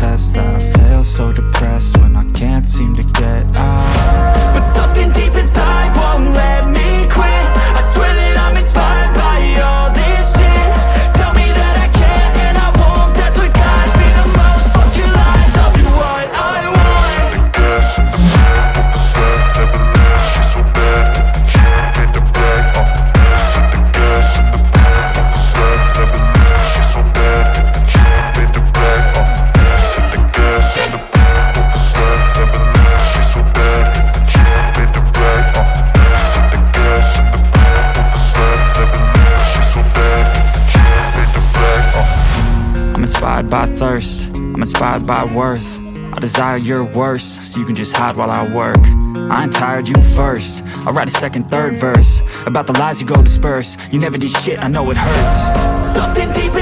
test that I fail, so depressed when I can't seem to get out. But something deep inside won't let me quit. I swear that I'm inspired by all this shit. Tell me that I can't and I won't. That's what guides me the most. Fuck your lies, I'll do what I want. The gas in the back, 1%, never leave. She's so bad that the chick made the brag. The gas in the back, 1%, never leave. She's so bad that the chick made the brag. The gas in the back, 1%, never leave. She's so bad that the chick made the brag. The gas in the back, 1%, never leave. She's so bad that the chick made the brag. I'm inspired by thirst, I'm inspired by worth. I desire your worst, so you can just hide while I work. I ain't tired, you first. I'll write a second, third verse about the lies you go disperse. You never did shit, I know it hurts. Something deep